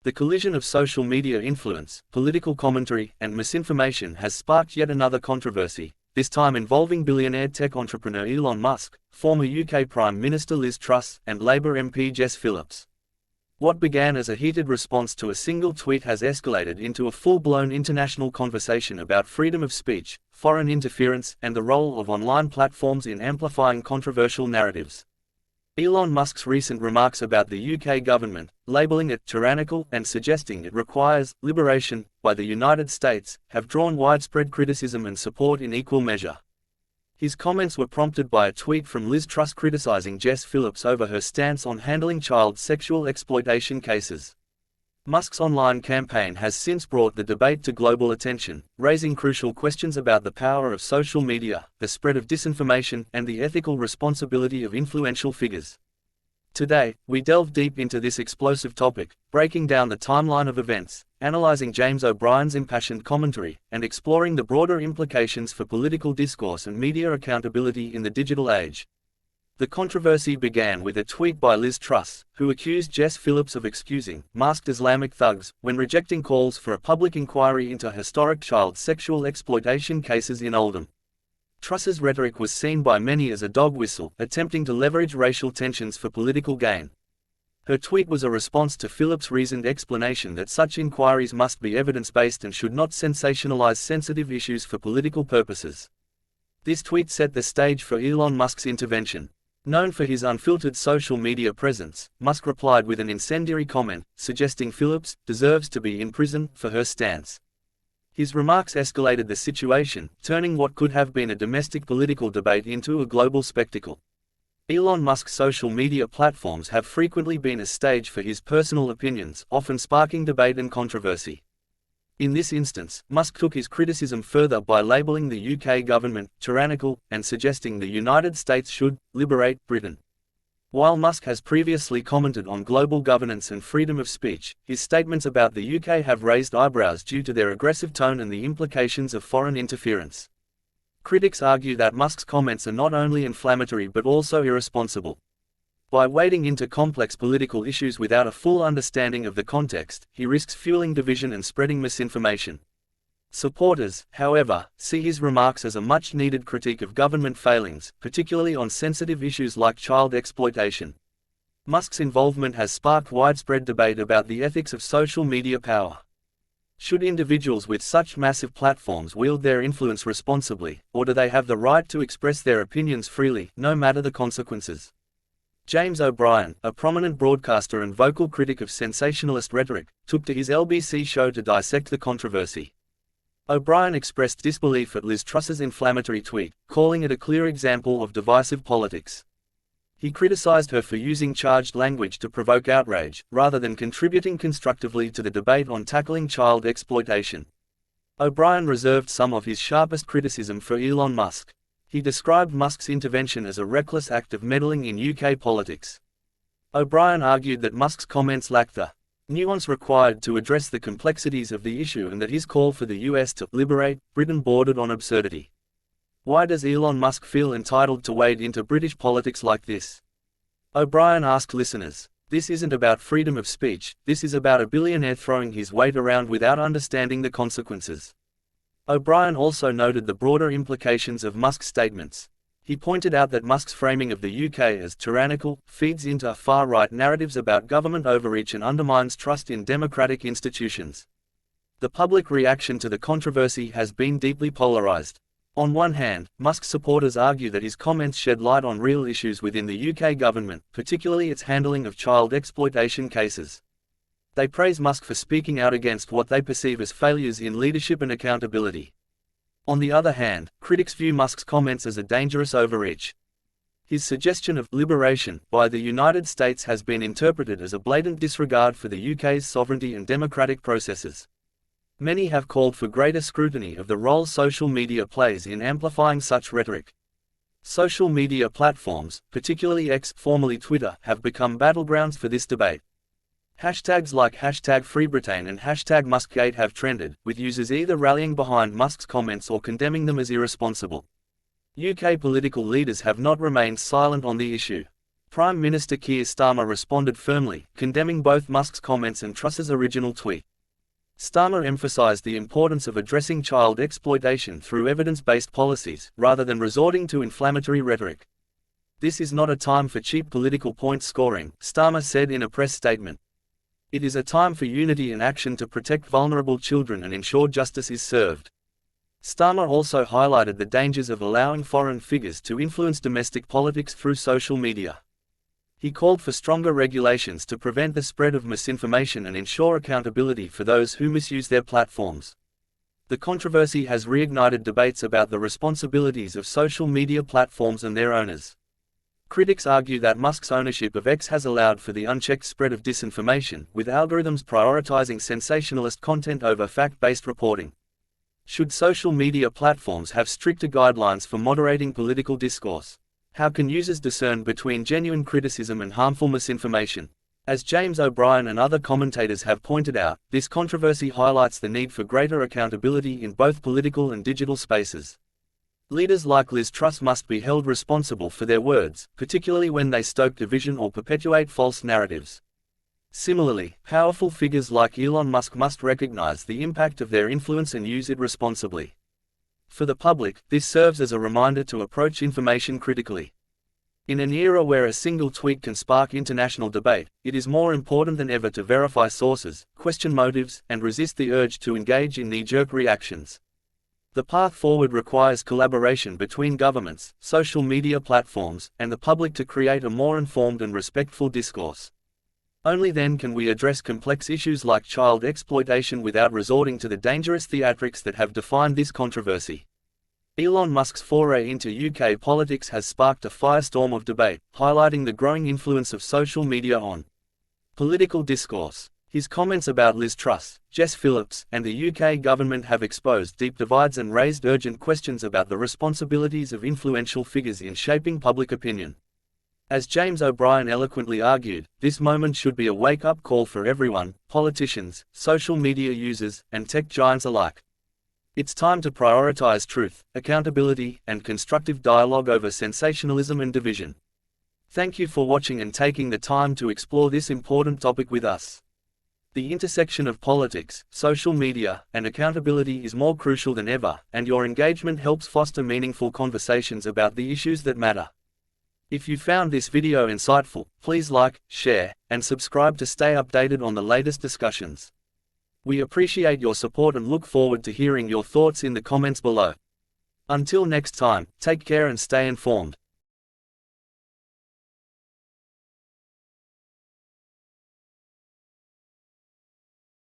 The collision of social media influence, political commentary, and misinformation has sparked yet another controversy, this time involving billionaire tech entrepreneur Elon Musk, former UK Prime Minister Liz Truss, and Labour MP Jess Phillips. What began as a heated response to a single tweet has escalated into a full-blown international conversation about freedom of speech, foreign interference, and the role of online platforms in amplifying controversial narratives. Elon Musk's recent remarks about the UK government, labeling it tyrannical and suggesting it requires liberation by the United States, have drawn widespread criticism and support in equal measure. His comments were prompted by a tweet from Liz Truss criticizing Jess Phillips over her stance on handling child sexual exploitation cases. Musk's online campaign has since brought the debate to global attention, raising crucial questions about the power of social media, the spread of disinformation, and the ethical responsibility of influential figures. Today, we delve deep into this explosive topic, breaking down the timeline of events, analyzing James O'Brien's impassioned commentary, and exploring the broader implications for political discourse and media accountability in the digital age. The controversy began with a tweet by Liz Truss, who accused Jess Phillips of excusing masked Islamic thugs when rejecting calls for a public inquiry into historic child sexual exploitation cases in Oldham. Truss's rhetoric was seen by many as a dog whistle, attempting to leverage racial tensions for political gain. Her tweet was a response to Phillips' reasoned explanation that such inquiries must be evidence-based and should not sensationalize sensitive issues for political purposes. This tweet set the stage for Elon Musk's intervention. Known for his unfiltered social media presence, Musk replied with an incendiary comment, suggesting Phillips deserves to be in prison for her stance. His remarks escalated the situation, turning what could have been a domestic political debate into a global spectacle. Elon Musk's social media platforms have frequently been a stage for his personal opinions, often sparking debate and controversy. In this instance, Musk took his criticism further by labeling the UK government tyrannical and suggesting the United States should liberate Britain. While Musk has previously commented on global governance and freedom of speech, his statements about the UK have raised eyebrows due to their aggressive tone and the implications of foreign interference. Critics argue that Musk's comments are not only inflammatory but also irresponsible. By wading into complex political issues without a full understanding of the context, he risks fueling division and spreading misinformation. Supporters, however, see his remarks as a much-needed critique of government failings, particularly on sensitive issues like child exploitation. Musk's involvement has sparked widespread debate about the ethics of social media power. Should individuals with such massive platforms wield their influence responsibly, or do they have the right to express their opinions freely, no matter the consequences? James O'Brien, a prominent broadcaster and vocal critic of sensationalist rhetoric, took to his LBC show to dissect the controversy. O'Brien expressed disbelief at Liz Truss's inflammatory tweet, calling it a clear example of divisive politics. He criticized her for using charged language to provoke outrage, rather than contributing constructively to the debate on tackling child exploitation. O'Brien reserved some of his sharpest criticism for Elon Musk. He described Musk's intervention as a reckless act of meddling in UK politics. O'Brien argued that Musk's comments lacked the nuance required to address the complexities of the issue and that his call for the US to liberate Britain bordered on absurdity. Why does Elon Musk feel entitled to wade into British politics like this? O'Brien asked listeners. This isn't about freedom of speech, this is about a billionaire throwing his weight around without understanding the consequences. O'Brien also noted the broader implications of Musk's statements. He pointed out that Musk's framing of the UK as tyrannical feeds into far-right narratives about government overreach and undermines trust in democratic institutions. The public reaction to the controversy has been deeply polarized. On one hand, Musk's supporters argue that his comments shed light on real issues within the UK government, particularly its handling of child exploitation cases. They praise Musk for speaking out against what they perceive as failures in leadership and accountability. On the other hand, critics view Musk's comments as a dangerous overreach. His suggestion of liberation by the United States has been interpreted as a blatant disregard for the UK's sovereignty and democratic processes. Many have called for greater scrutiny of the role social media plays in amplifying such rhetoric. Social media platforms, particularly X, formerly Twitter, have become battlegrounds for this debate. Hashtags like #FreeBritain and #MuskGate have trended, with users either rallying behind Musk's comments or condemning them as irresponsible. UK political leaders have not remained silent on the issue. Prime Minister Keir Starmer responded firmly, condemning both Musk's comments and Truss's original tweet. Starmer emphasized the importance of addressing child exploitation through evidence-based policies, rather than resorting to inflammatory rhetoric. "This is not a time for cheap political point scoring," Starmer said in a press statement. "It is a time for unity and action to protect vulnerable children and ensure justice is served." Starmer also highlighted the dangers of allowing foreign figures to influence domestic politics through social media. He called for stronger regulations to prevent the spread of misinformation and ensure accountability for those who misuse their platforms. The controversy has reignited debates about the responsibilities of social media platforms and their owners. Critics argue that Musk's ownership of X has allowed for the unchecked spread of disinformation, with algorithms prioritizing sensationalist content over fact-based reporting. Should social media platforms have stricter guidelines for moderating political discourse? How can users discern between genuine criticism and harmful misinformation? As James O'Brien and other commentators have pointed out, this controversy highlights the need for greater accountability in both political and digital spaces. Leaders like Liz Truss must be held responsible for their words, particularly when they stoke division or perpetuate false narratives. Similarly, powerful figures like Elon Musk must recognize the impact of their influence and use it responsibly. For the public, this serves as a reminder to approach information critically. In an era where a single tweet can spark international debate, it is more important than ever to verify sources, question motives, and resist the urge to engage in knee-jerk reactions. The path forward requires collaboration between governments, social media platforms, and the public to create a more informed and respectful discourse. Only then can we address complex issues like child exploitation without resorting to the dangerous theatrics that have defined this controversy. Elon Musk's foray into UK politics has sparked a firestorm of debate, highlighting the growing influence of social media on political discourse. His comments about Liz Truss, Jess Phillips, and the UK government have exposed deep divides and raised urgent questions about the responsibilities of influential figures in shaping public opinion. As James O'Brien eloquently argued, this moment should be a wake-up call for everyone, politicians, social media users, and tech giants alike. It's time to prioritize truth, accountability, and constructive dialogue over sensationalism and division. Thank you for watching and taking the time to explore this important topic with us. The intersection of politics, social media, and accountability is more crucial than ever, and your engagement helps foster meaningful conversations about the issues that matter. If you found this video insightful, please like, share, and subscribe to stay updated on the latest discussions. We appreciate your support and look forward to hearing your thoughts in the comments below. Until next time, take care and stay informed.